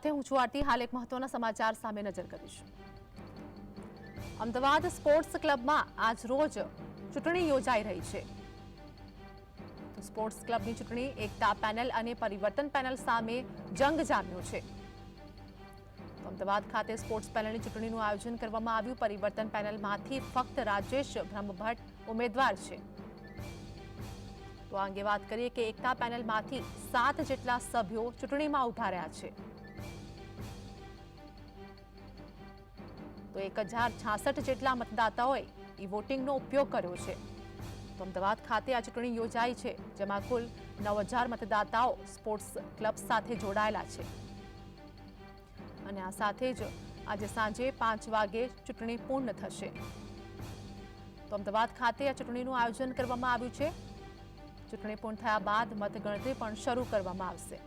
હું છું આરતી। હાલ એક મહત્વના સમાચાર સામે નજર કરીશું। અમદાવાદ સ્પોર્ટ્સ ક્લબમાં આજ રોજ ચૂંટણી યોજાઈ રહી છે। તો સ્પોર્ટ્સ ક્લબની ચૂંટણી એકતા પેનલ અને પરિવર્તન પેનલ સામે જંગ જામ્યો છે। તો અમદાવાદ ખાતે સ્પોર્ટ્સ પેનલની ચૂંટણીનું આયોજન કરવામાં આવ્યું। પરિવર્તન પેનલમાંથી ફક્ત રાજેશ બ્રહ્મભટ્ટ ઉમેદવાર છે। તો આ અંગે વાત કરીએ કે એકતા પેનલમાંથી 7 જેટલા સભ્યો ચૂંટણીમાં ઉભા રહ્યા છે। તો 1066 જેટલા મતદાતાઓએ ઈ વોટિંગનો ઉપયોગ કર્યો છે। તો અમદાવાદ ખાતે આ ચૂંટણી યોજાઈ છે, જેમાં કુલ 9000 મતદાતાઓ સ્પોર્ટ્સ ક્લબ સાથે જોડાયેલા છે। અને આ સાથે જ આજે સાંજે 5 વાગે ચૂંટણી પૂર્ણ થશે। તો અમદાવાદ ખાતે આ ચૂંટણીનું આયોજન કરવામાં આવ્યું છે। ચૂંટણી પૂર્ણ થયા બાદ મતગણતરી પણ શરૂ કરવામાં આવશે।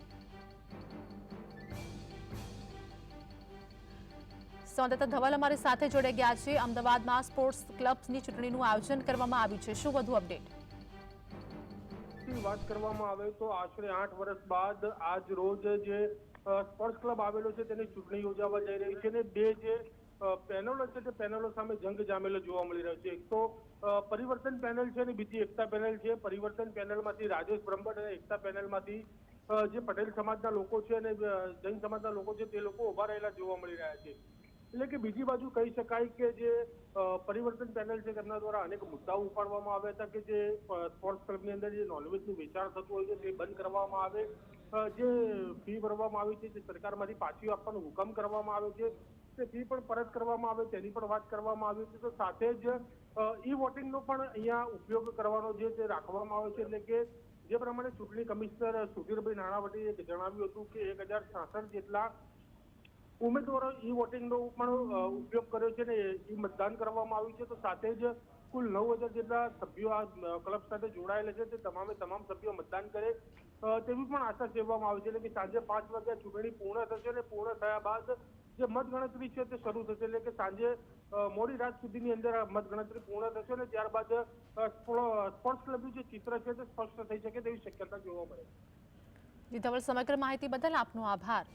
સંવાદદાતા ધવલ અમારી સાથે જોડાઈ ગયા છે। અમદાવાદમાં સ્પોર્ટ્સ ક્લબ્સની ચૂંટણીનું આયોજન કરવામાં આવ્યું છે, શું વધુ અપડેટ? વાત કરવામાં આવે તો આશરે 8 વર્ષ બાદ આજ રોજ જે સ્પોર્ટ્સ ક્લબ આવેલો છે તેની ચૂંટણી યોજાવા જઈ રહી છે અને બે જે પેનલો છે તે પેનલો સામે જંગ જામેલો જોવા મળી રહ્યો છે। એક તો પરિવર્તન પેનલ છે અને બીજી એકતા પેનલ છે। પરિવર્તન પેનલમાંથી રાજેશ બ્રહ્મભટ્ટ અને એકતા પેનલમાંથી જે પટેલ સમાજના લોકો છે અને જૈન સમાજના લોકો છે તે લોકો ઉભા રહેલા જોવા મળી રહ્યા છે। એટલે કે બીજી બાજુ કહી શકાય કે જે પરિવર્તન પેનલ છે તેમના દ્વારા અનેક મુદ્દાઓ ઉપાડવામાં આવ્યા હતા કે જે સ્પોર્ટ્સ ક્લબની અંદર જે નોનવેજનું વેચાણ થતું હોય છે તે બંધ કરવામાં આવે, જે ફી ભરવામાં આવી છે તે સરકારમાંથી પાછી આપવાનો હુકમ કરવામાં આવે છે, તે ફી પણ પરત કરવામાં આવે તેની પણ વાત કરવામાં આવી હતી। તો સાથે જ ઈ વોટિંગનો પણ અહીંયા ઉપયોગ કરવાનો જે તે રાખવામાં આવે છે। એટલે કે જે પ્રમાણે ચૂંટણી કમિશનર સુધીરભાઈ નાણાવટીએ જણાવ્યું હતું કે 1066 જેટલા ઉમેદવારો ઈ વોટિંગનો પણ ઉપયોગ કર્યો છે ને ઈ મતદાન કરવામાં આવ્યું છે। તો સાથે જ કુલ 9000 જેટલા સભ્યો આ ક્લબ સાથે જોડાયેલા છે, તે તમામ સભ્યો મતદાન કરે તેવી પણ આશા સેવવામાં આવી છે। એટલે કે સાંજે 5 વાગ્યા ચૂંટણી પૂર્ણ થશે અને પૂર્ણ થયા બાદ જે મતગણતરી છે તે શરૂ થશે। એટલે કે સાંજે મોડી રાત સુધીની અંદર મતગણતરી પૂર્ણ થશે અને ત્યારબાદ સ્પોર્ટ્સ ક્લબનું જે ચિત્ર છે તે સ્પષ્ટ થઈ શકે તેવી શક્યતા જોવા મળે છે। જી ધવલ, સમગ્ર માહિતી બદલ આપનો આભાર।